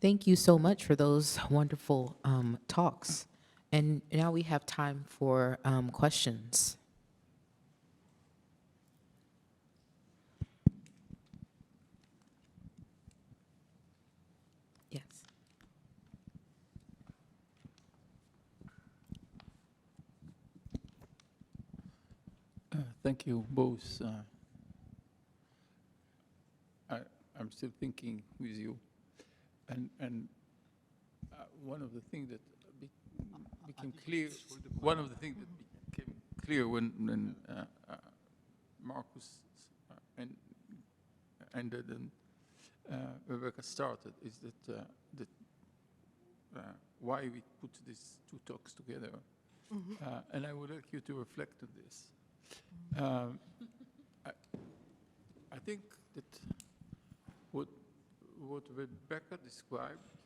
Thank you so much for those wonderful talks. And now we have time for questions. Yes. Thank you both. I'm still thinking with you, and one of the things that became clear. One of the things that became clear when Markus ended and Rebecca started is that why we put these two talks together, and I would like you to reflect on this. I think that what Rebecca described,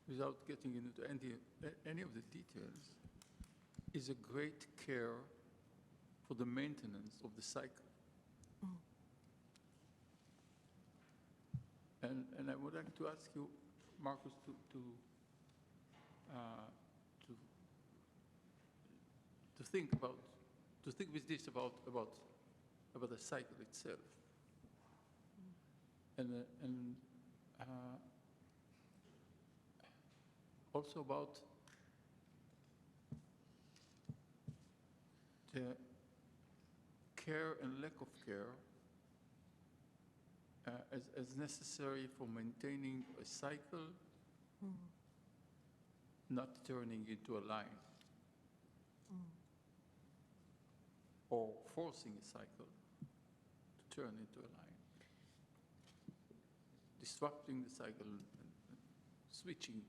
without getting into any of the details, is a great care for the maintenance of the cycle. And I would like to ask you, Markus, to think with this about the cycle itself, and also about the care and lack of care as necessary for maintaining a cycle, not turning into a line, or forcing a cycle to turn into a line, disrupting the cycle and switching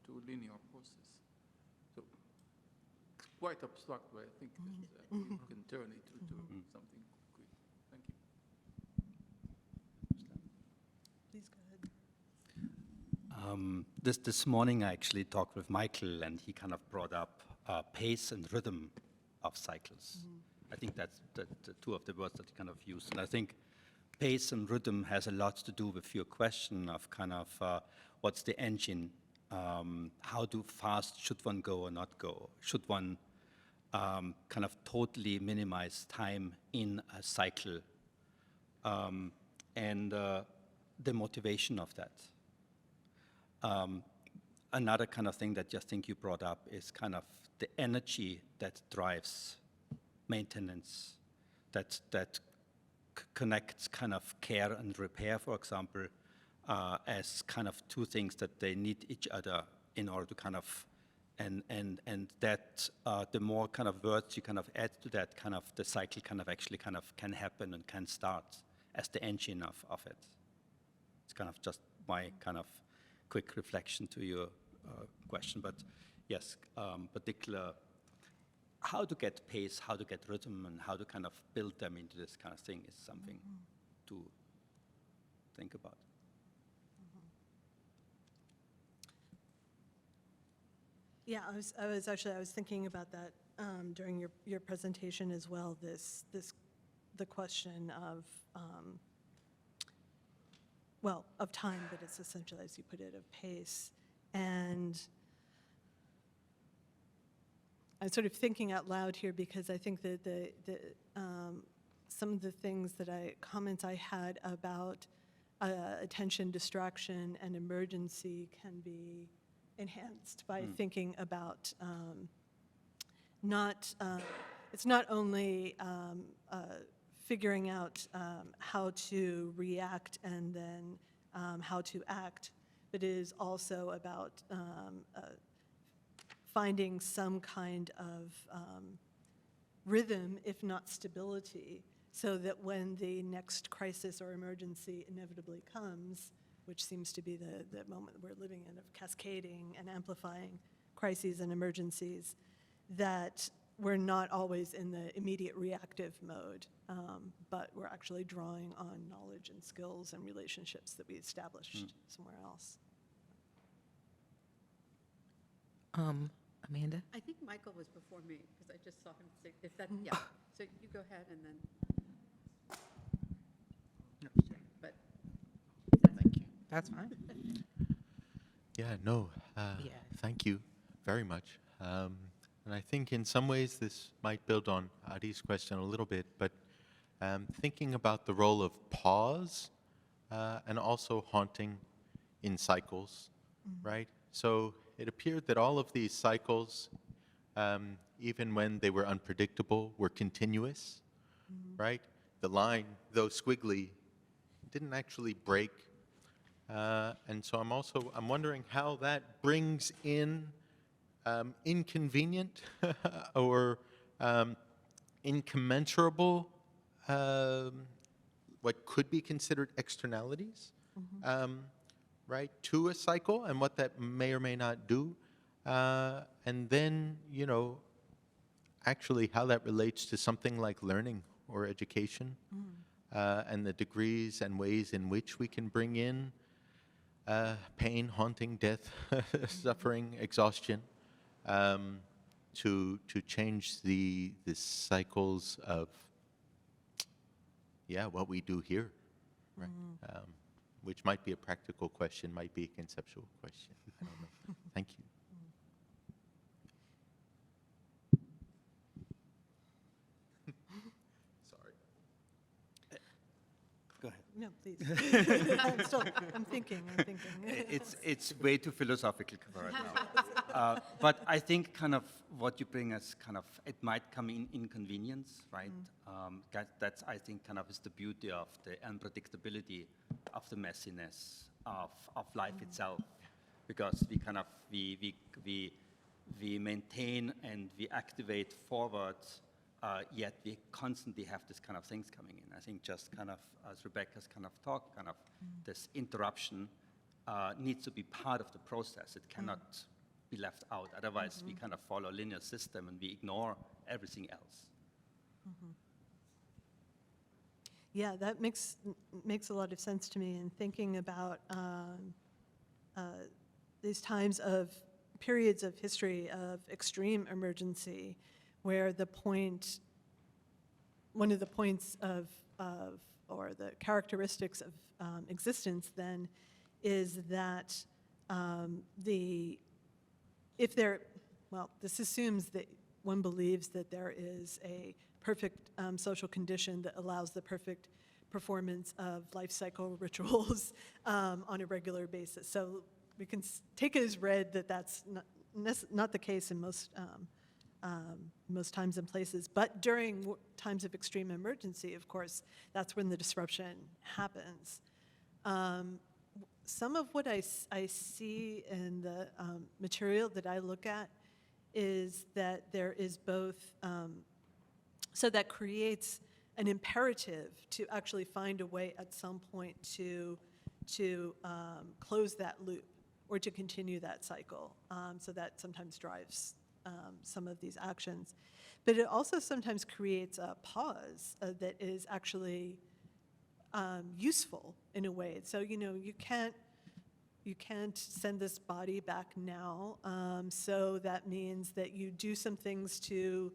to a linear process. So quite abstract, but I think that you can turn it into something concrete. Thank you. Please go ahead. This morning I actually talked with Michael, and he kind of brought up pace and rhythm of cycles. I think that's the two of the words that he kind of used. And I think pace and rhythm has a lot to do with your question of kind of what's the engine, how fast should one go or not go? Should one kind of totally minimize time in a cycle? And the motivation of that. Another kind of thing that I think you brought up is kind of the energy that drives maintenance, that connects kind of care and repair, for example, as kind of two things that they need each other in order to kind of, and that the more kind of words you kind of add to that, kind of the cycle kind of actually kind of can happen and can start as the engine of it. It's kind of just my kind of quick reflection to your question, but yes, particular how to get pace, how to get rhythm, and how to kind of build them into this kind of thing is something to think about. Yeah, I was thinking about that during your presentation as well. The question of well, of time, but it's essentially, as you put it, of pace. And I'm sort of thinking out loud here because I think that some of the things comments I had about attention, distraction, and emergency can be enhanced by thinking about it's not only figuring out how to react and then how to act, but it is also about finding some kind of rhythm, if not stability, so that when the next crisis or emergency inevitably comes, which seems to be the moment we're living in of cascading and amplifying crises and emergencies, that we're not always in the immediate reactive mode, but we're actually drawing on knowledge and skills and relationships that we established somewhere else. Amanda? I think Michael was before me, because I just saw him say, if that, yeah. So you go ahead and then, but Thank you. That's fine. Yeah, no, Yeah. thank you very much. And I think in some ways this might build on Adi's question a little bit, but thinking about the role of pause and also haunting in cycles, right? So it appeared that all of these cycles, even when they were unpredictable, were continuous, right? The line, though squiggly, didn't actually break. And so I'm wondering how that brings in inconvenient or incommensurable, what could be considered externalities, right, to a cycle and what that may or may not do. And then, actually how that relates to something like learning or education and the degrees and ways in which we can bring in pain, haunting, death, suffering, exhaustion, to change the cycles of what we do here, right? Which might be a practical question, might be a conceptual question. I don't know. Thank you. Sorry. Go ahead. No, please. I'm thinking. It's way too philosophical for right now. But I think kind of what you bring as kind of, it might come in inconvenience, right? That's, I think, kind of is the beauty of the unpredictability of the messiness of life itself. Because we kind of, we maintain and we activate forwards, yet we constantly have this kind of things coming in. I think just kind of, as Rebecca's kind of talked, kind of this interruption needs to be part of the process. It cannot be left out. Otherwise, we kind of follow a linear system and we ignore everything else. Yeah, that makes a lot of sense to me in thinking about these times of periods of history of extreme emergency, where one of the points of or the characteristics of existence then is that this assumes that one believes that there is a perfect social condition that allows the perfect performance of life cycle rituals on a regular basis. So we can take it as read that that's not the case in most times and places. But during times of extreme emergency, of course, that's when the disruption happens. Some of what I see in the material that I look at is that there is both, so that creates an imperative to actually find a way at some point to close that loop or to continue that cycle. So that sometimes drives some of these actions. But it also sometimes creates a pause that is actually useful in a way. So, you can't send this body back now. So that means that you do some things to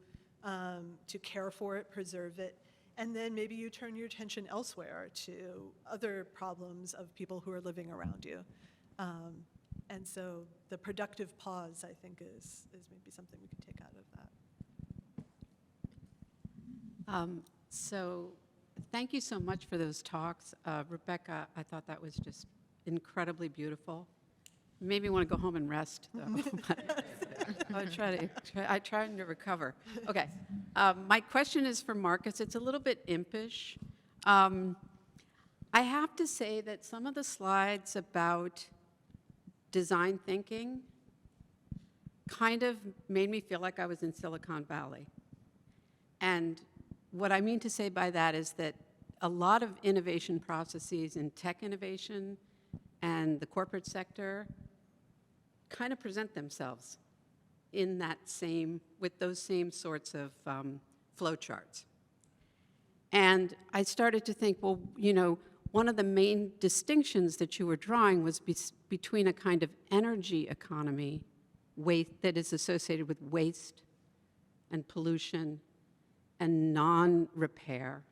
care for it, preserve it, and then maybe you turn your attention elsewhere to other problems of people who are living around you. And so the productive pause, I think, is maybe something we can take out of that. So thank you so much for those talks. Rebecca, I thought that was just incredibly beautiful. Made me want to go home and rest, though. I'm trying to recover. Okay. My question is for Markus. It's a little bit impish. I have to say that some of the slides about design thinking kind of made me feel like I was in Silicon Valley. And what I mean to say by that is that a lot of innovation processes in tech innovation and the corporate sector kind of present themselves in that with those same sorts of flow charts. And I started to think, well, one of the main distinctions that you were drawing was between a kind of energy economy that is associated with waste and pollution and non-repair.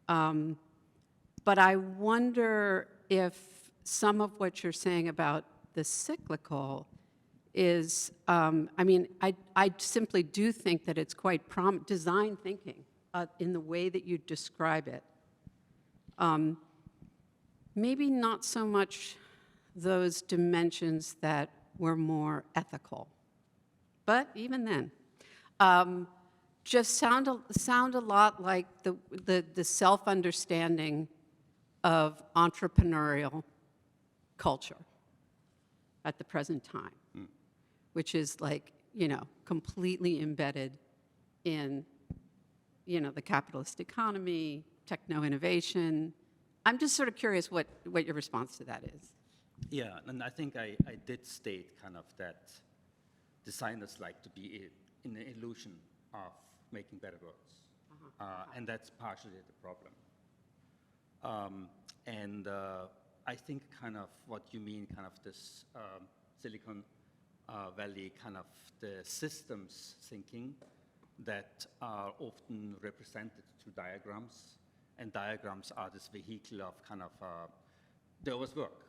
But I wonder if some of what you're saying about the cyclical is, I mean, I simply do think that it's quite design thinking in the way that you describe it. Maybe not so much those dimensions that were more ethical, but even then, just sound a lot like the self-understanding of entrepreneurial culture at the present time, which is like, you know, completely embedded in, you know, the capitalist economy, techno-innovation. I'm just sort of curious what your response to that is. Yeah, and I think I did state kind of that designers like to be in the illusion of making better worlds. And that's partially the problem. I think kind of what you mean, kind of this Silicon Valley, kind of the systems thinking that are often represented through diagrams. And diagrams are this vehicle of kind of, they always work,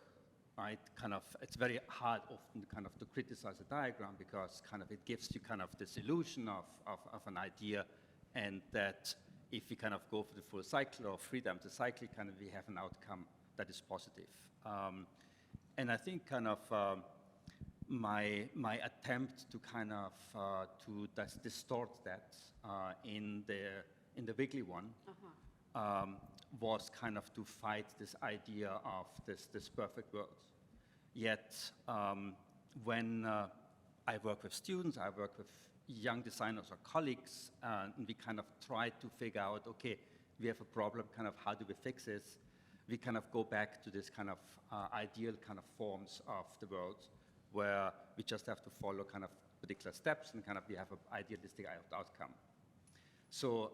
right? Kind of, it's very hard often kind of to criticize a diagram because kind of it gives you kind of this illusion of an idea, and that if we kind of go for the full cycle or freedom to cycle, kind of we have an outcome that is positive. And I think kind of my attempt to kind of to distort that in the Wiggly one was kind of to fight this idea of this perfect world. Yet when I work with students, I work with young designers or colleagues, and we kind of try to figure out, okay, we have a problem, kind of how do we fix this? We kind of go back to this kind of ideal kind of forms of the world where we just have to follow kind of particular steps and kind of we have an idealistic outcome. So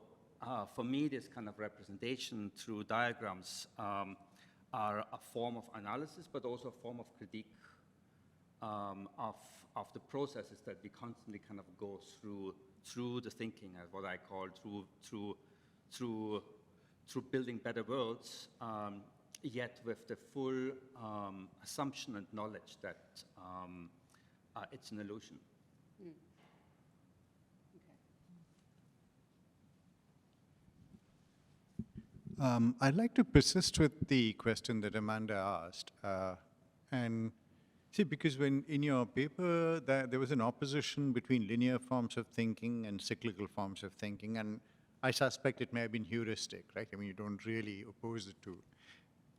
for me, this kind of representation through diagrams are a form of analysis, but also a form of critique of the processes that we constantly kind of go through the thinking, as what I call through building better worlds, yet with the full assumption and knowledge that it's an illusion. I'd like to persist with the question that Amanda asked. And see, because when in your paper, there was an opposition between linear forms of thinking and cyclical forms of thinking, and I suspect it may have been heuristic, right? I mean, you don't really oppose the two.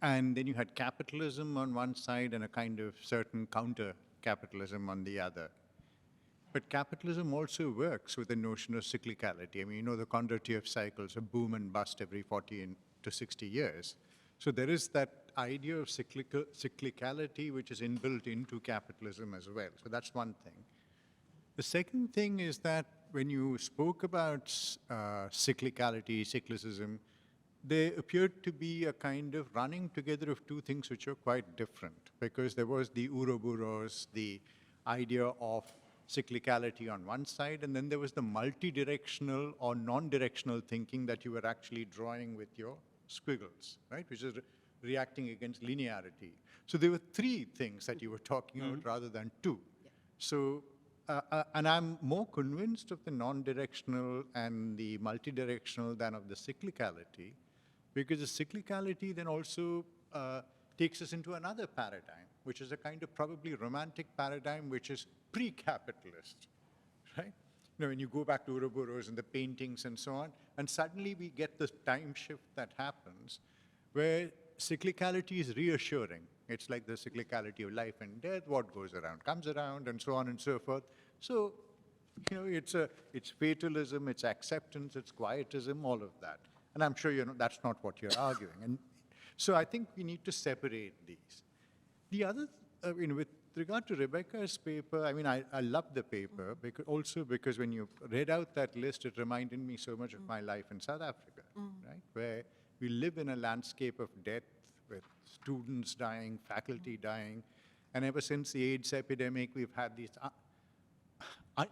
And then you had capitalism on one side and a kind of certain counter-capitalism on the other. But capitalism also works with the notion of cyclicality. I mean, you know the quantity of cycles, a boom and bust every 40 to 60 years. So there is that idea of cyclicality which is inbuilt into capitalism as well. So that's one thing. The second thing is that when you spoke about cyclicality, cyclicism, there appeared to be a kind of running together of two things which are quite different, because there was the Ouroboros, the idea of cyclicality on one side, and then there was the multi-directional or non-directional thinking that you were actually drawing with your squiggles, right, which is reacting against linearity. So there were three things that you were talking about rather than two. Yeah. So, and I'm more convinced of the non-directional and the multi-directional than of the cyclicality, because the cyclicality then also takes us into another paradigm, which is a kind of probably romantic paradigm, which is pre-capitalist, right? You know, when you go back to Ouroboros and the paintings and so on, and suddenly we get this time shift that happens where cyclicality is reassuring. It's like the cyclicality of life and death, what goes around comes around, and so on and so forth. So, you know, it's fatalism, it's acceptance, it's quietism, all of that. And I'm sure, you know, that's not what you're arguing. And so I think we need to separate these. The other, with regard to Rebecca's paper, I mean, I love the paper, because when you read out that list, it reminded me so much of my life in South Africa, right? Where we live in a landscape of death with students dying, faculty dying, and ever since the AIDS epidemic, we've had these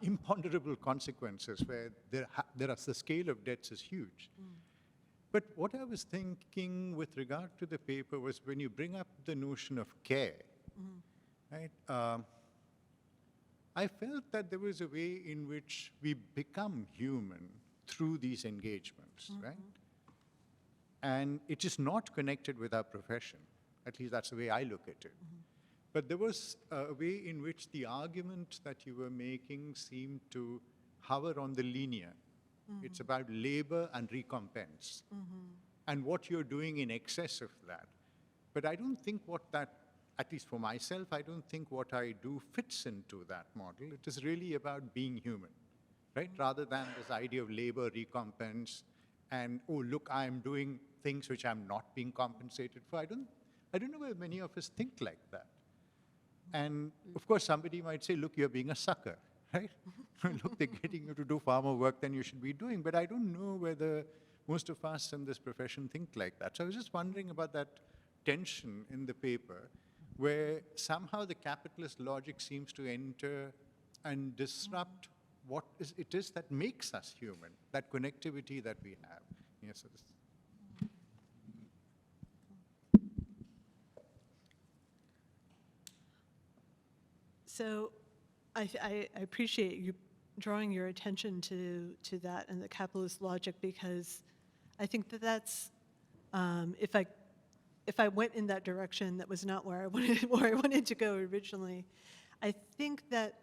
imponderable consequences where the scale of deaths is huge. But what I was thinking with regard to the paper was when you bring up the notion of care, right? I felt that there was a way in which we become human through these engagements, right? And it is not connected with our profession. At least that's the way I look at it. But there was a way in which the argument that you were making seemed to hover on the linear. It's about labor and recompense, and what you're doing in excess of that. But I don't think what that, at least for myself, I don't think what I do fits into that model. It is really about being human, right? Rather than this idea of labor, recompense, and, oh, look, I'm doing things which I'm not being compensated for. I don't know whether many of us think like that. And of course, somebody might say, look, you're being a sucker, right? Look, they're getting you to do far more work than you should be doing. But I don't know whether most of us in this profession think like that. So I was just wondering about that tension in the paper, where somehow the capitalist logic seems to enter and disrupt what it is that makes us human, that connectivity that we have. Yes, so So I appreciate you drawing your attention to that and the capitalist logic, because I think that that's, if I went in that direction, that was not where I wanted to go originally. I think that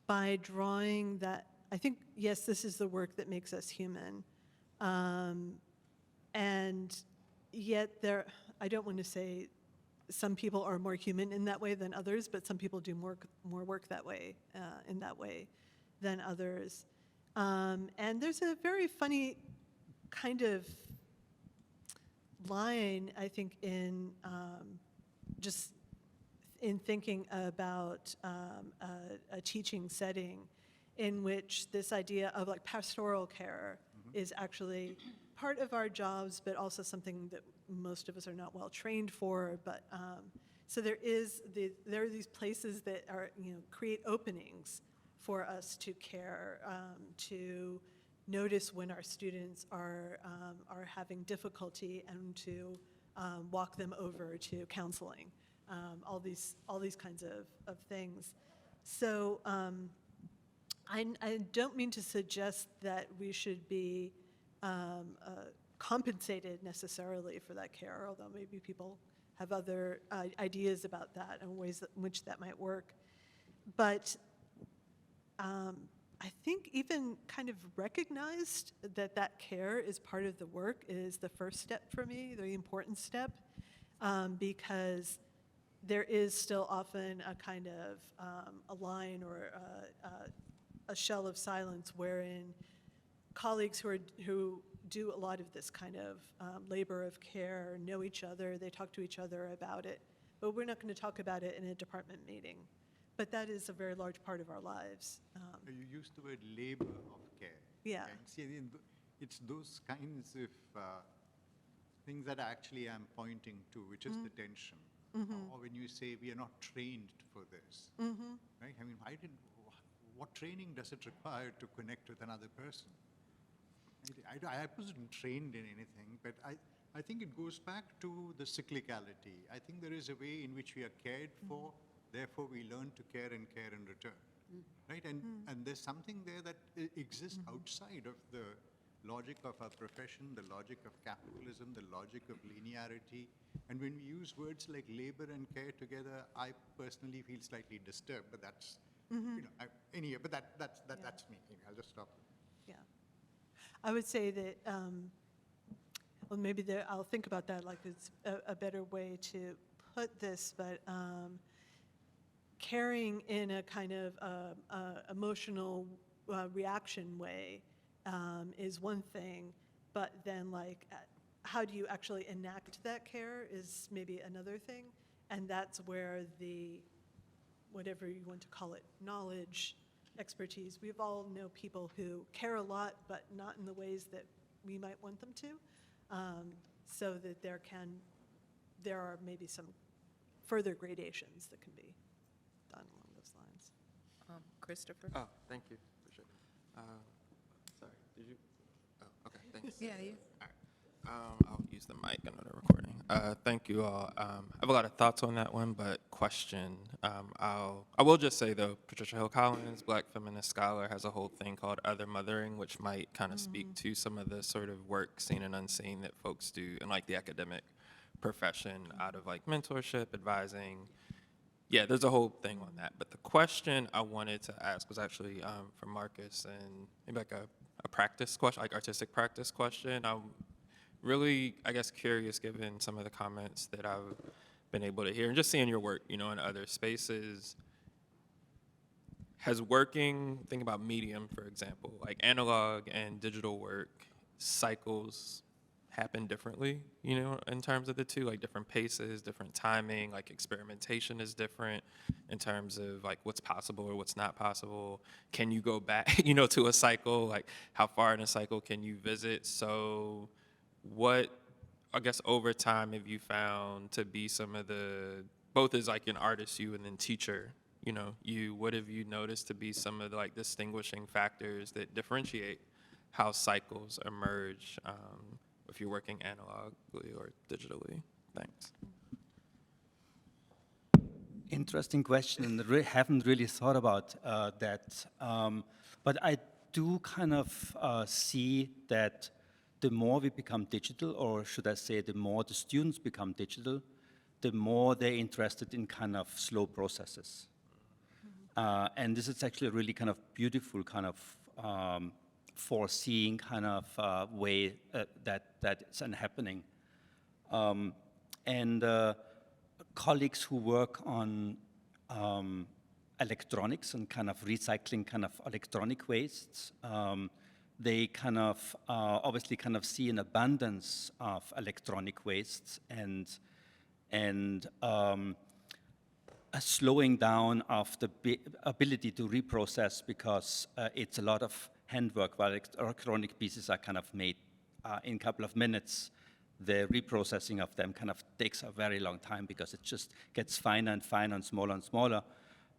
by drawing that, I think, yes, this is the work that makes us human. And yet I don't want to say some people are more human in that way than others, but some people do more work that way, in that way than others. And there's a very funny kind of line, I think, in just in thinking about a teaching setting in which this idea of like pastoral care is actually part of our jobs, but also something that most of us are not well trained for. But so there are these places that are, create openings for us to care, to notice when our students are having difficulty, and to walk them over to counseling, all these kinds of things. So I don't mean to suggest that we should be compensated necessarily for that care, although maybe people have other ideas about that and ways in which that might work. But I think even kind of recognized that care is part of the work is the first step for me, the important step, because there is still often a kind of a line or a shell of silence wherein colleagues who do a lot of this kind of labor of care know each other, they talk to each other about it, but we're not going to talk about it in a department meeting. But that is a very large part of our lives. you used the word labor of care. Yeah. Okay? See, it's those kinds of things that actually I'm pointing to, which is the tension. Or when you say we are not trained for this, right? I mean, what training does it require to connect with another person? I wasn't trained in anything, but I think it goes back to the cyclicality. I think there is a way in which we are cared for, therefore we learn to care in return, right? And there's something there that exists outside of the logic of our profession, the logic of capitalism, the logic of linearity. And when we use words like labor and care together, I personally feel slightly disturbed, but that's, anyway, but that's me. I'll just stop. Yeah. I would say that, well, maybe I'll think about that, like it's a better way to put this, but caring in a kind of emotional reaction way is one thing, but then like how do you actually enact that care is maybe another thing, and that's where the, whatever you want to call it, knowledge, expertise. We've all know people who care a lot, but not in the ways that we might want them to, so that there are maybe some further gradations that can be done along those lines. Christopher? Oh, thank you. Appreciate it. Sorry, did you? Oh, okay, thanks. Yeah, you. All right. I'll use use the mic under the recording. Thank you all. I have a lot of thoughts on that one, but question. I will just say though, Patricia Hill Collins, Black feminist scholar, has a whole thing called other mothering, which might kind of speak to some of the sort of work seen and unseen that folks do in like the academic profession out of like mentorship, advising. Yeah, there's a whole thing on that. But the question I wanted to ask was actually for Markus, and maybe like a practice question, like artistic practice question. I'm really, I guess, curious, given some of the comments that I've been able to hear, and just seeing your work, you know, in other spaces. Has working, think about medium, for example, like analog and digital work, cycles happen differently, you know, in terms of the two, like different paces, different timing, like experimentation is different in terms of like what's possible or what's not possible. Can you go back, you know, to a cycle? Like how far in a cycle can you visit? So what, I guess, over time have you found to be some of the, both as like an artist, you, and then teacher, you know, you, what have you noticed to be some of the like distinguishing factors that differentiate how cycles emerge, if you're working analogically or digitally? Thanks. Interesting question, and haven't really thought about that. But I do kind of see that the more we become digital, or should I say the more the students become digital, the more they're interested in kind of slow processes. And this is actually a really kind of beautiful kind of foreseeing kind of way that's happening. Colleagues who work on electronics and kind of recycling kind of electronic wastes, they kind of obviously kind of see an abundance of electronic wastes and a slowing down of the ability to reprocess because it's a lot of handwork, while electronic pieces are kind of made in a couple of minutes. The reprocessing of them kind of takes a very long time because it just gets finer and finer and smaller.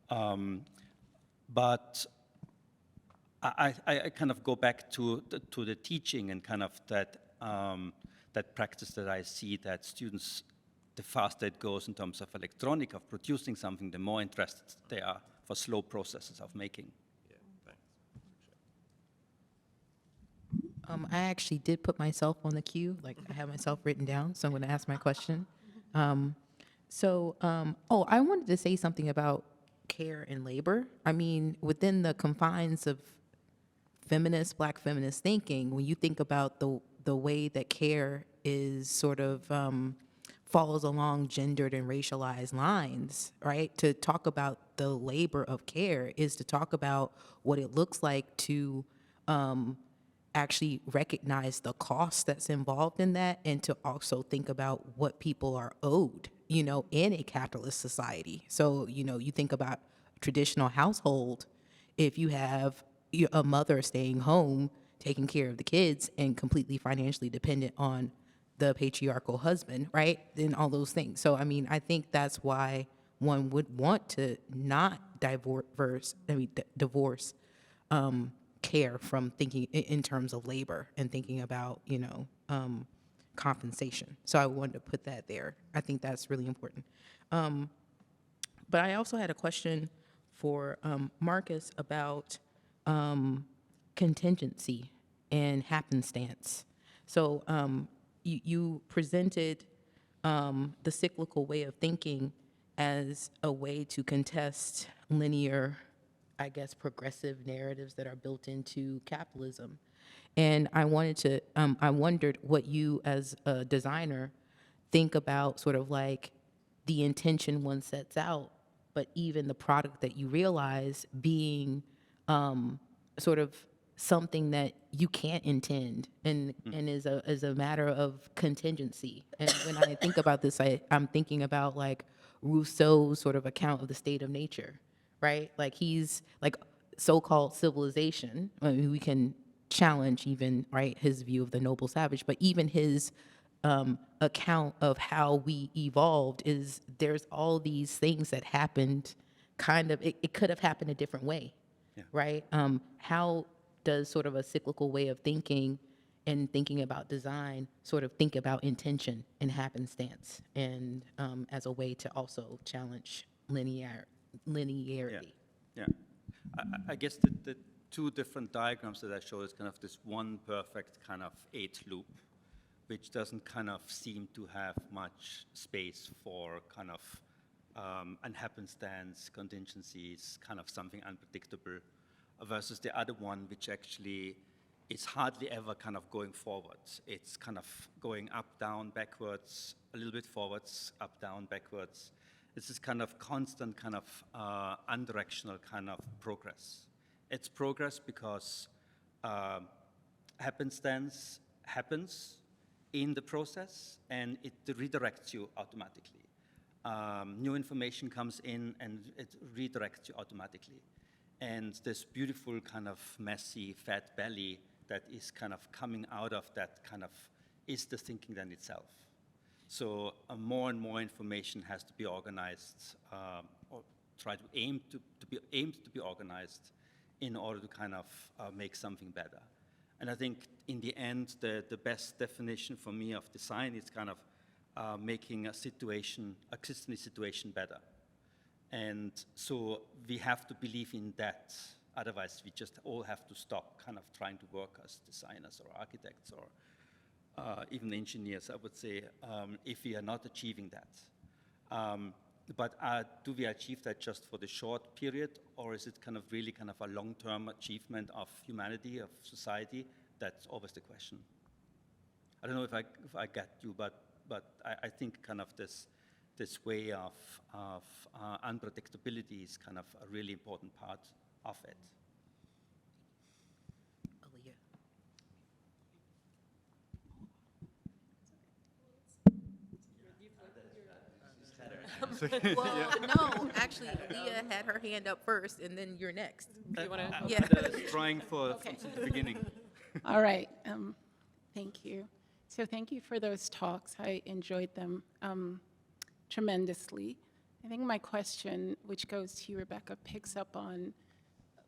But I kind of go back to the teaching and kind of that practice that I see that students, the faster it goes in terms of electronic, of producing something, the more interested they are for slow processes of making. Yeah, thanks. I actually did put myself on the queue, like I have myself written down, so I'm going to ask my question. I wanted to say something about care and labor. I mean, within the confines of Black feminist thinking, when you think about the way that care is sort of follows along gendered and racialized lines, right? To talk about the labor of care is to talk about what it looks like to actually recognize the cost that's involved in that, and to also think about what people are owed, you know, in a capitalist society. So, you know, you think about a traditional household, if you have a mother staying home, taking care of the kids, and completely financially dependent on the patriarchal husband, right? And all those things. So, I mean, I think that's why one would want to not divorce care from thinking in terms of labor and thinking about, you know, compensation. So I wanted to put that there. I think that's really important. But I also had a question for Markus about contingency and happenstance. So you presented the cyclical way of thinking as a way to contest linear, I guess, progressive narratives that are built into capitalism. And I wondered what you as a designer think about sort of like the intention one sets out, but even the product that you realize being sort of something that you can't intend and is a matter of contingency. And when I think about this, I'm thinking about like Rousseau's sort of account of the state of nature, right? Like he's like so-called civilization. I mean, we can challenge even, right, his view of the noble savage, but even his account of how we evolved is there's all these things that happened kind of, it could have happened a different way, right? How does sort of a cyclical way of thinking in thinking about design, sort of think about intention and happenstance, and as a way to also challenge linearity. Yeah. I guess the two different diagrams that I showed is kind of this one perfect kind of 8 loop, which doesn't kind of seem to have much space for kind of an happenstance, contingencies, kind of something unpredictable, versus the other one, which actually is hardly ever kind of going forwards. It's kind of going up, down, backwards, a little bit forwards, up, down, backwards. It's this kind of constant kind of undirectional kind of progress. It's progress because happenstance happens in the process and it redirects you automatically. New information comes in and it redirects you automatically. And this beautiful kind of messy fat belly that is kind of coming out of that kind of is the thinking then itself. So more and more information has to be organized or try to aim to be organized in order to kind of make something better. And I think in the end, the best definition for me of design is kind of making a existing situation better. And so we have to believe in that. Otherwise, we just all have to stop kind of trying to work as designers or architects or even engineers, I would say, if we are not achieving that. But do we achieve that just for the short period, or is it kind of really kind of a long-term achievement of humanity, of society? That's always the question. I don't know if I get you, but I think kind of this way of unpredictability is kind of a really important part of it. Aaliyah. Well, no, actually, Aaliyah had her hand up first, and then you're next. Yeah. I was trying from the beginning. All right. Thank you. So thank you for those talks. I enjoyed them tremendously. I think my question, which goes to you, Rebecca, picks up on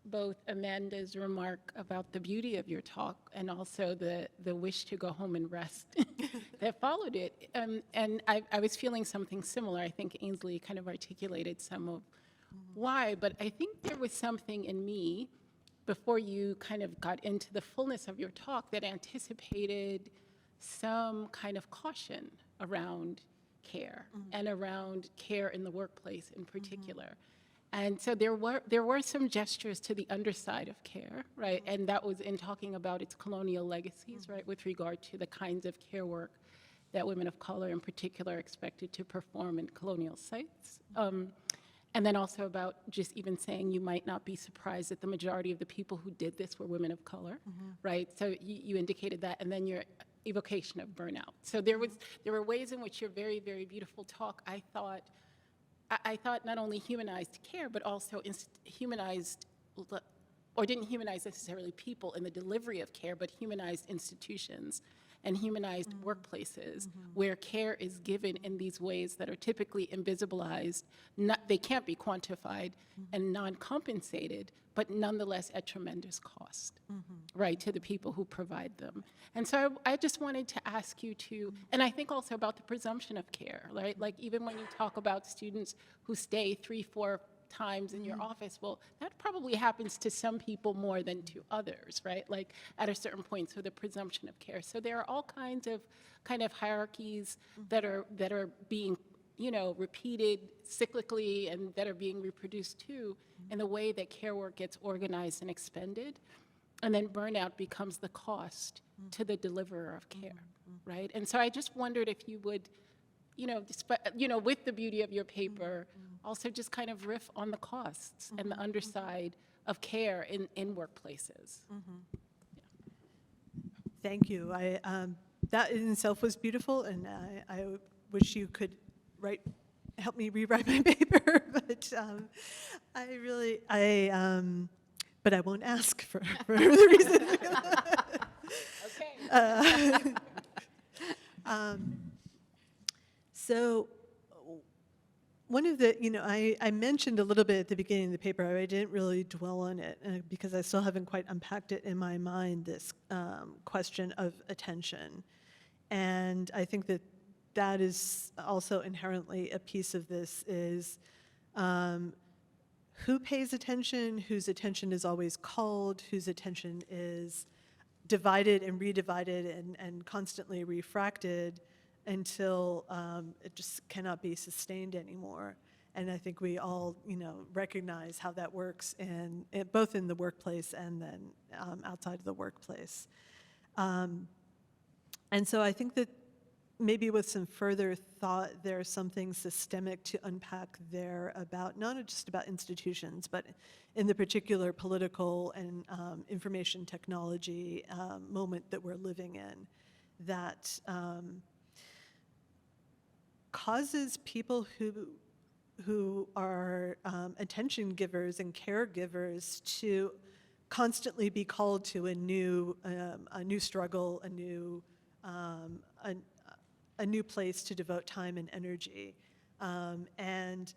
both Amanda's remark about the beauty of your talk and also the wish to go home and rest that followed it. And I was feeling something similar. I think Ainsley kind of articulated some of why, but I think there was something in me before you kind of got into the fullness of your talk that anticipated some kind of caution around care and around care in the workplace in particular. And so there were some gestures to the underside of care, right? And that was in talking about its colonial legacies, right, with regard to the kinds of care work that women of color in particular are expected to perform in colonial sites. And then also about just even saying you might not be surprised that the majority of the people who did this were women of color, right? So you indicated that, and then your evocation of burnout. So there were ways in which your very, very beautiful talk, I thought not only humanized care, but also humanized, or didn't humanize necessarily people in the delivery of care, but humanized institutions and humanized workplaces where care is given in these ways that are typically invisibilized, they can't be quantified and non-compensated, but nonetheless at tremendous cost, right, to the people who provide them. And so I just wanted to ask you to, and I think also about the presumption of care, right? Like even when you talk about students who stay 3-4 times in your office, well, that probably happens to some people more than to others, right? Like at a certain point, so the presumption of care. So there are all kinds of kind of hierarchies that are being, repeated cyclically and that are being reproduced too in the way that care work gets organized and expended. And then burnout becomes the cost to the deliverer of care, right? And so I just wondered if you would, with the beauty of your paper, also just kind of riff on the costs and the underside of care in workplaces. Thank you. That in itself was beautiful, and I wish you could help me rewrite my paper, but but I won't ask for the reason. Okay. So one of the, I mentioned a little bit at the beginning of the paper, I didn't really dwell on it because I still haven't quite unpacked it in my mind, this question of attention. And I think that that is also inherently a piece of this is who pays attention, whose attention is always called, whose attention is divided and redivided and constantly refracted until it just cannot be sustained anymore. And I think we all, recognize how that works both in the workplace and then outside of the workplace. And so I think that maybe with some further thought, there's something systemic to unpack there about, not just about institutions, but in the particular political and information technology moment that we're living in, that causes people who are attention givers and caregivers to constantly be called to a new struggle, a new place to devote time and energy. And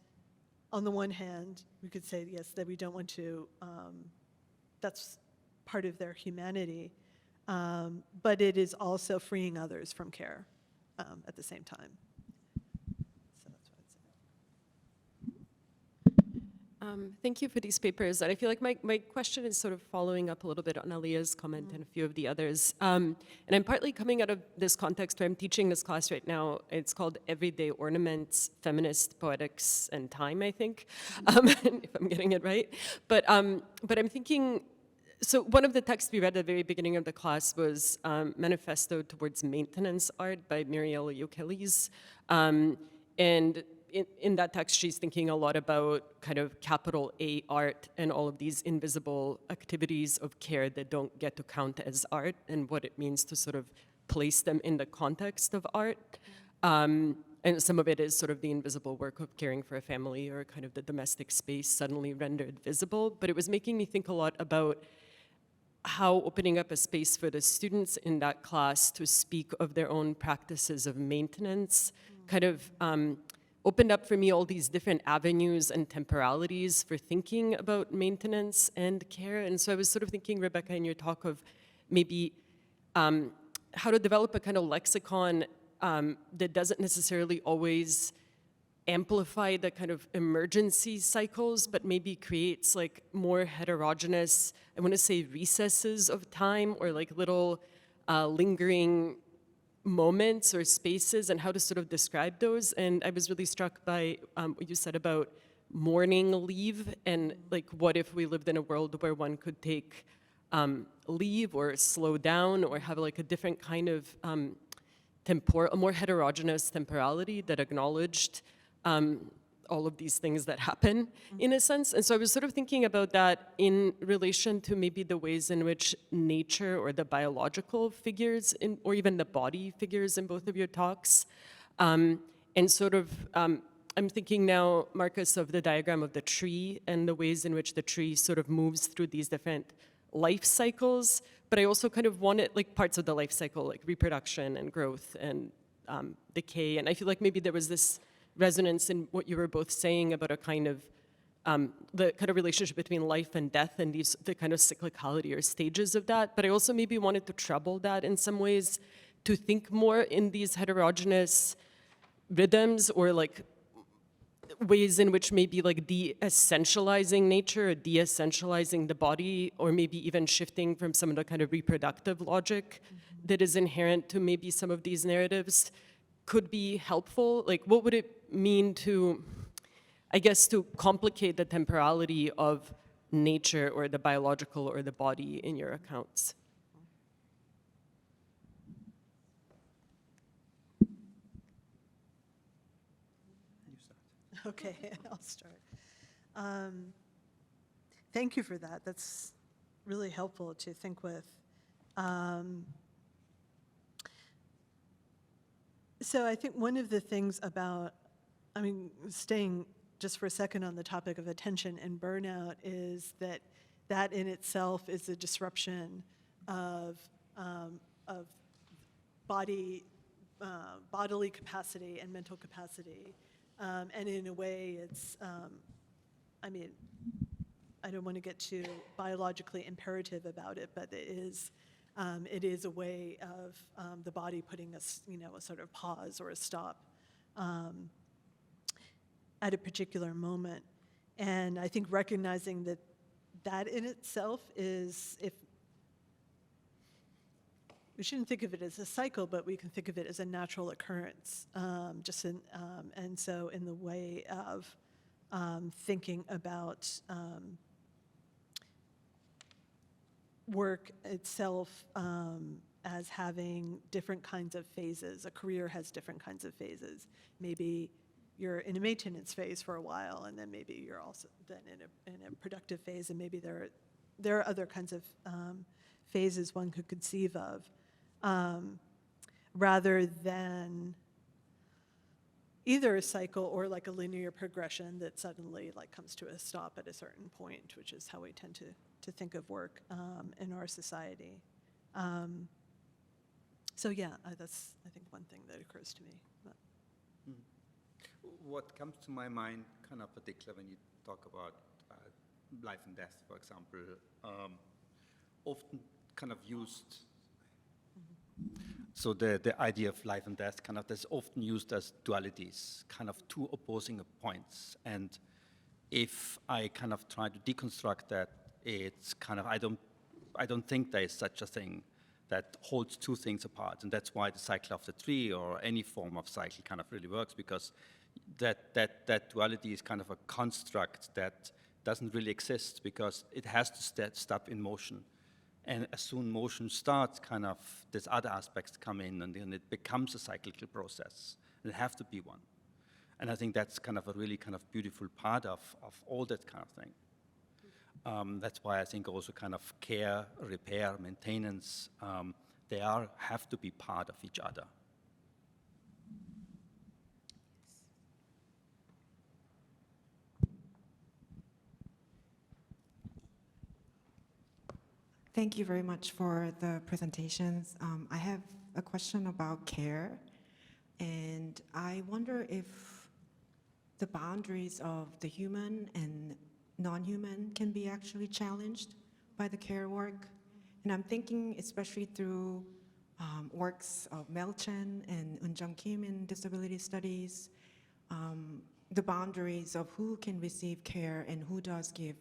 on the one hand, we could say, yes, that we don't want to, that's part of their humanity, but it is also freeing others from care at the same time. So that's what I'd say. Thank you for these papers. And I feel like my question is sort of following up a little bit on Alia's comment and a few of the others. And I'm partly coming out of this context where I'm teaching this class right now. It's called Everyday Ornaments, Feminist Poetics and Time, I think, if I'm getting it right. But I'm thinking, so one of the texts we read at the very beginning of the class was Manifesto Towards Maintenance Art by Muriel Eukeles. And in that text, she's thinking a lot about kind of capital A art and all of these invisible activities of care that don't get to count as art and what it means to sort of place them in the context of art. And some of it is sort of the invisible work of caring for a family or kind of the domestic space suddenly rendered visible. But it was making me think a lot about how opening up a space for the students in that class to speak of their own practices of maintenance kind of opened up for me all these different avenues and temporalities for thinking about maintenance and care. And so I was sort of thinking, Rebecca, in your talk of maybe how to develop a kind of lexicon that doesn't necessarily always amplify the kind of emergency cycles, but maybe creates like more heterogeneous, I want to say recesses of time or like little lingering moments or spaces and how to sort of describe those. And I was really struck by what you said about mourning leave and like what if we lived in a world where one could take leave or slow down or have like a different kind of a more heterogeneous temporality that acknowledged all of these things that happen in a sense. And so I was sort of thinking about that in relation to maybe the ways in which nature or the biological figures or even the body figures in both of your talks. And sort of, I'm thinking now, Markus, of the diagram of the tree and the ways in which the tree sort of moves through these different life cycles. But I also kind of wanted like parts of the life cycle, like reproduction and growth and decay. And I feel like maybe there was this resonance in what you were both saying about a kind of the kind of relationship between life and death and the kind of cyclicality or stages of that. But I also maybe wanted to trouble that in some ways, to think more in these heterogeneous rhythms or like ways in which maybe like de-essentializing nature or de-essentializing the body or maybe even shifting from some of the kind of reproductive logic that is inherent to maybe some of these narratives could be helpful. Like what would it mean to, I guess, to complicate the temporality of nature or the biological or the body in your accounts? Okay, I'll start. Thank you for that. That's really helpful to think with. So I think one of the things about, staying just for a second on the topic of attention and burnout is that in itself is a disruption of bodily capacity and mental capacity. And in a way, it's, I mean, I don't want to get too biologically imperative about it, but it is a way of the body putting a sort of pause or a stop at a particular moment. And I think recognizing that in itself is, if we shouldn't think of it as a cycle, but we can think of it as a natural occurrence. And so in the way of thinking about work itself as having different kinds of phases. A career has different kinds of phases. Maybe you're in a maintenance phase for a while, and then maybe you're also then in a productive phase, and maybe there are other kinds of phases one could conceive of, rather than either a cycle or like a linear progression that suddenly like comes to a stop at a certain point, which is how we tend to think of work in our society. So yeah, that's, I think, one thing that occurs to me. But. What comes to my mind, kind of particular when you talk about life and death, for example, often kind of used. So the idea of life and death kind of is often used as dualities, kind of two opposing points. And if I kind of try to deconstruct that, it's kind of, I don't think there is such a thing that holds two things apart. And that's why the cycle of the tree or any form of cycle kind of really works, because that duality is kind of a construct that doesn't really exist, because it has to stop in motion. And as soon motion starts, kind of these other aspects come in, and then it becomes a cyclical process. And it has to be one. And I think that's kind of a really kind of beautiful part of all that kind of thing. That's why I think also kind of care, repair, maintenance, they have to be part of each other. Thank you very much for the presentations. I have a question about care, and I wonder if the boundaries of the human and non-human can be actually challenged by the care work. And I'm thinking especially through works of Mel Chen and Eunjung Kim in disability studies, the boundaries of who can receive care and who does give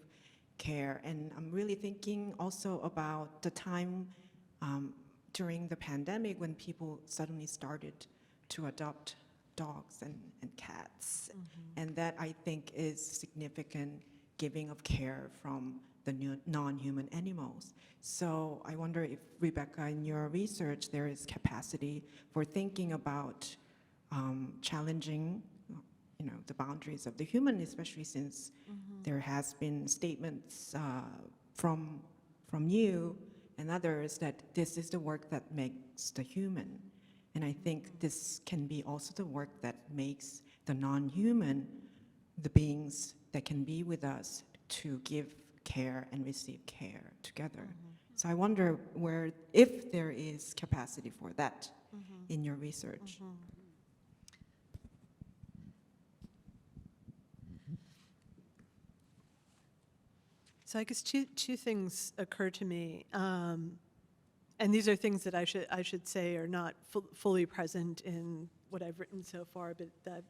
care. And I'm really thinking also about the time during the pandemic when people suddenly started to adopt dogs and cats. Mm-hmm. And that, I think, is significant giving of care from the non-human animals. So I wonder if, Rebecca, in your research, there is capacity for thinking about challenging the boundaries of the human, especially since there has been statements from you and others that this is the work that makes the human. And I think this can be also the work that makes the non-human the beings that can be with us to give care and receive care together. So I wonder if there is capacity for that in your research. So I guess two things occur to me, and these are things that I should say are not fully present in what I've written so far, but that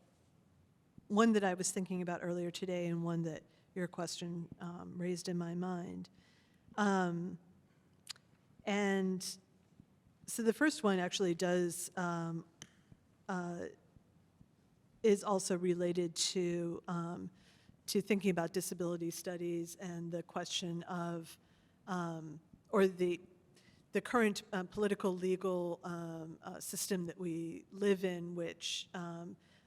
one that I was thinking about earlier today, and one that your question raised in my mind. And so the first one actually is also related to thinking about disability studies and the question of, or the current political legal system that we live in, which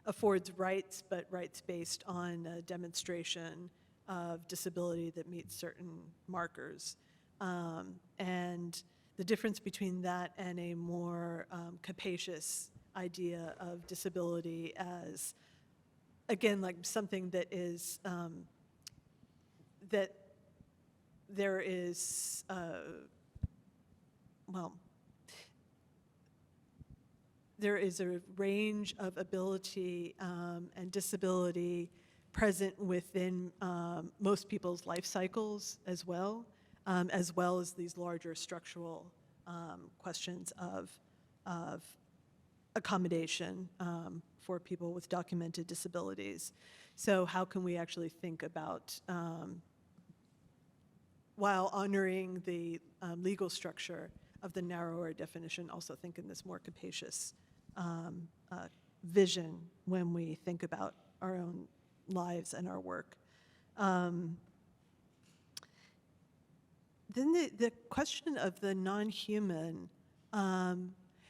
affords rights, but rights based on a demonstration of disability that meets certain markers. And the difference between that and a more capacious idea of disability as, again, like something that is, that there is, there is a range of ability and disability present within most people's life cycles as well as these larger structural questions of accommodation for people with documented disabilities. So how can we actually think about, while honoring the legal structure of the narrower definition, also think in this more capacious vision when we think about our own lives and our work. Then the question of the non-human,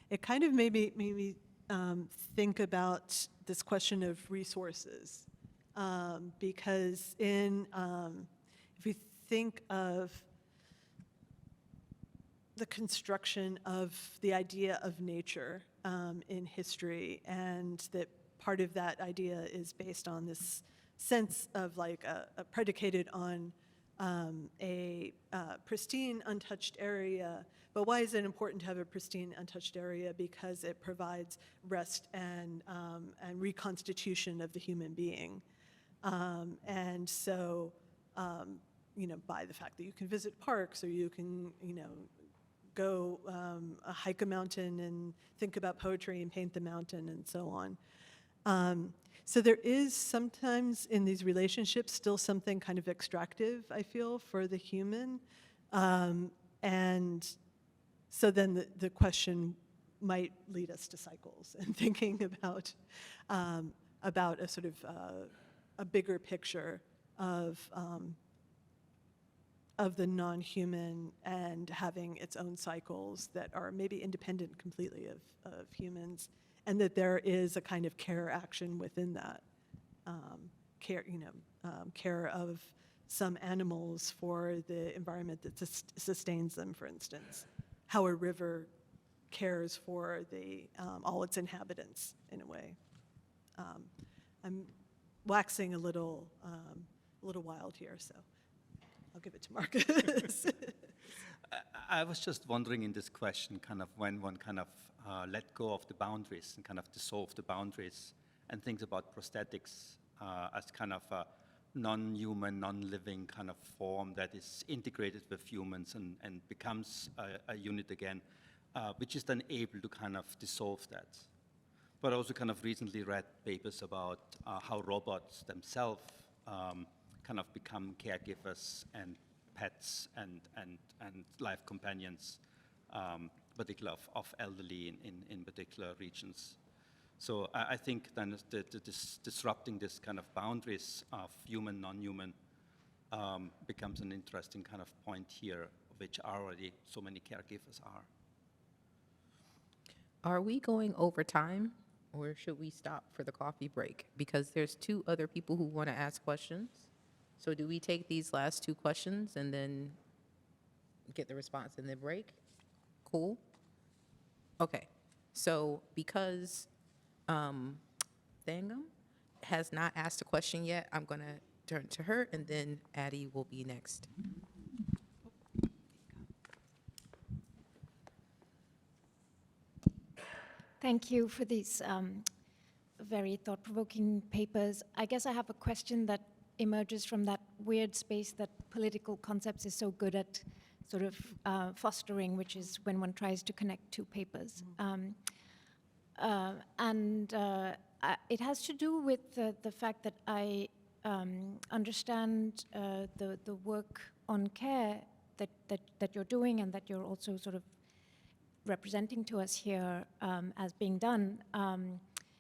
it kind of made me think about this question of resources, because if we think of the construction of the idea of nature in history, and that part of that idea is based on this sense of like predicated on a pristine, untouched area. But why is it important to have a pristine, untouched area? Because it provides rest and reconstitution of the human being. And so, by the fact that you can visit parks, or you can, go hike a mountain and think about poetry and paint the mountain and so on. So there is sometimes in these relationships still something kind of extractive, I feel, for the human. And so then the question might lead us to cycles and thinking about a sort of a bigger picture of the non-human and having its own cycles that are maybe independent completely of humans, and that there is a kind of care action within that. Care of some animals for the environment that sustains them, for instance. How a river cares for all its inhabitants, in a way. I'm waxing a little wild here, so I'll give it to Markus. I was just wondering in this question, kind of when one kind of let go of the boundaries and kind of dissolve the boundaries and thinks about prosthetics as kind of a non-human, non-living kind of form that is integrated with humans and becomes a unit again, which is then able to kind of dissolve that. But I also kind of recently read papers about how robots themselves kind of become caregivers and pets and life companions, particularly of elderly in particular regions. So I think then this disrupting this kind of boundaries of human, non-human becomes an interesting kind of point here, which already so many caregivers are. Are we going over time, or should we stop for the coffee break? Because there's 2 other people who want to ask questions. So do we take these last 2 questions and then get the response and then break? Cool? Okay. So because Thangam has not asked a question yet, I'm going to turn to her, and then Addie will be next. Thank you for these very thought-provoking papers. I guess I have a question that emerges from that weird space that political concepts is so good at sort of fostering, which is when one tries to connect 2 papers. It has to do with the fact that I understand the work on care that you're doing and that you're also sort of representing to us here as being done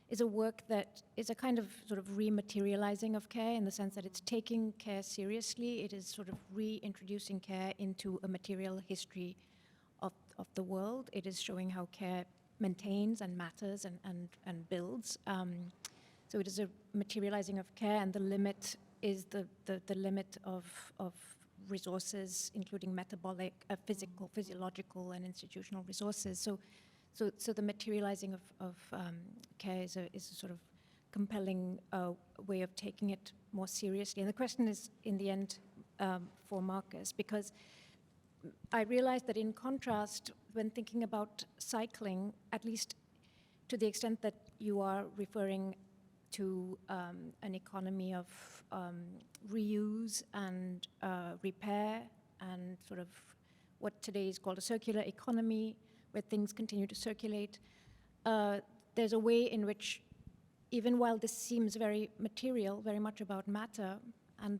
is a work that is a kind of sort of rematerializing of care, in the sense that it's taking care seriously. It is sort of reintroducing care into a material history of the world. It is showing how care maintains and matters and builds. So it is a materializing of care, and the limit is the limit of resources, including metabolic, physical, physiological, and institutional resources. So the materializing of care is a sort of compelling way of taking it more seriously. And the question is, in the end, for Markus, because I realized that in contrast, when thinking about cycling, at least to the extent that you are referring to an economy of reuse and repair and sort of what today is called a circular economy, where things continue to circulate, there's a way in which, even while this seems very material, very much about matter and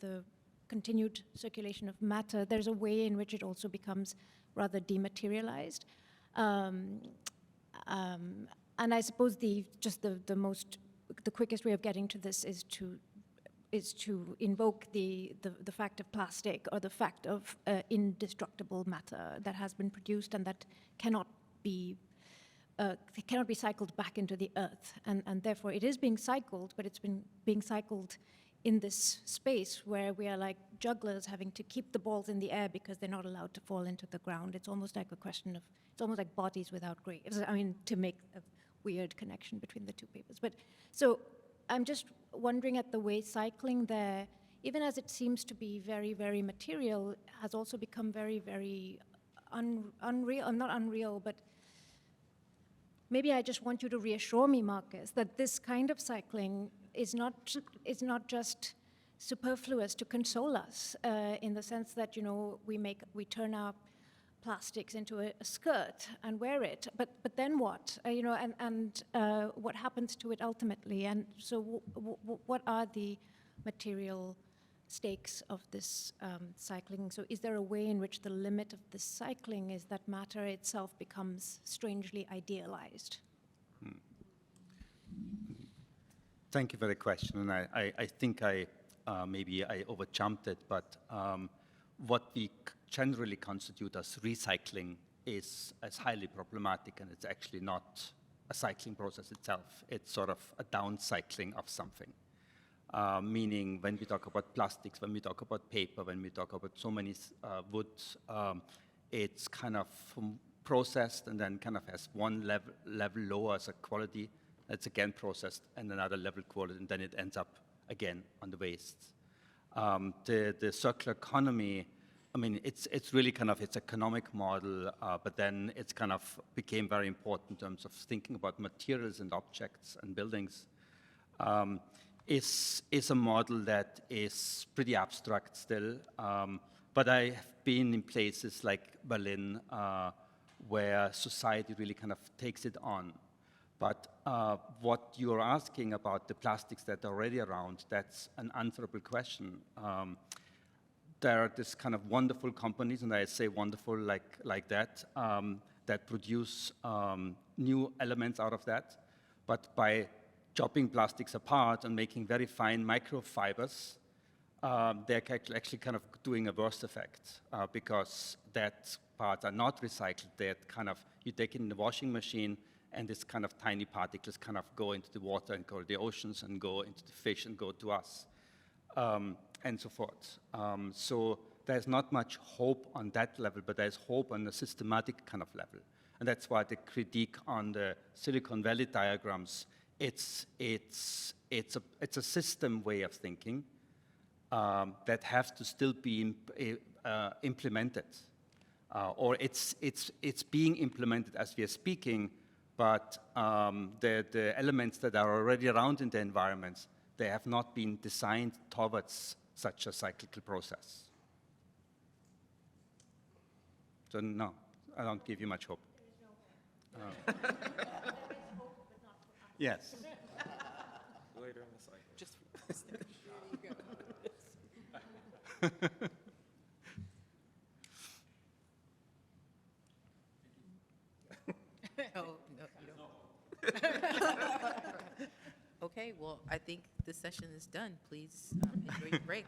the continued circulation of matter, there's a way in which it also becomes rather dematerialized. And I suppose the quickest way of getting to this is to invoke the fact of plastic, or the fact of indestructible matter that has been produced and that cannot be cycled back into the earth. And therefore it is being cycled, but it's been being cycled in this space where we are like jugglers having to keep the balls in the air because they're not allowed to fall into the ground. It's almost like a question of, it's almost like bodies without graves. I mean, to make a weird connection between the two papers. But so I'm just wondering at the way cycling there, even as it seems to be very, very material, has also become very, very unreal, not unreal, but maybe I just want you to reassure me, Markus, that this kind of cycling is not just superfluous to console us, in the sense that, you know, we turn our plastics into a skirt and wear it, but then what? You know, and what happens to it ultimately? And so, what are the material stakes of this cycling? So, is there a way in which the limit of this cycling is that matter itself becomes strangely idealized? Thank you for the question, and I think maybe I overjumped it, but what we generally constitute as recycling is highly problematic, and it's actually not a cycling process itself. It's sort of a downcycling of something. Meaning, when we talk about plastics, when we talk about paper, when we talk about so many wood, it's kind of processed and then kind of has one level lower as a quality. It's again processed and another level quality, and then it ends up again on the waste. The circular economy, I mean, it's really kind of its economic model, but then it's kind of became very important in terms of thinking about materials and objects and buildings. Is a model that is pretty abstract still, but I have been in places like Berlin where society really kind of takes it on. But what you're asking about the plastics that are already around, that's an answerable question. There are this kind of wonderful companies, and I say wonderful like that, that produce new elements out of that. But by chopping plastics apart and making very fine microfibers, they're actually kind of doing a worse effect, because that parts are not recycled. They're kind of, you take it in the washing machine, and this kind of tiny particles kind of go into the water and go to the oceans and go into the fish and go to us, and so forth. So there's not much hope on that level, but there's hope on a systematic kind of level. And that's why the critique on the Silicon Valley diagrams, it's a system way of thinking that has to still be implemented. Or it's being implemented as we are speaking, but the elements that are already around in the environments, they have not been designed towards such a cyclical process. So no, I don't give you much hope. Yes. Later in the cycle. Just No, you don't. Okay, well, I think this session is done. Please enjoy your break.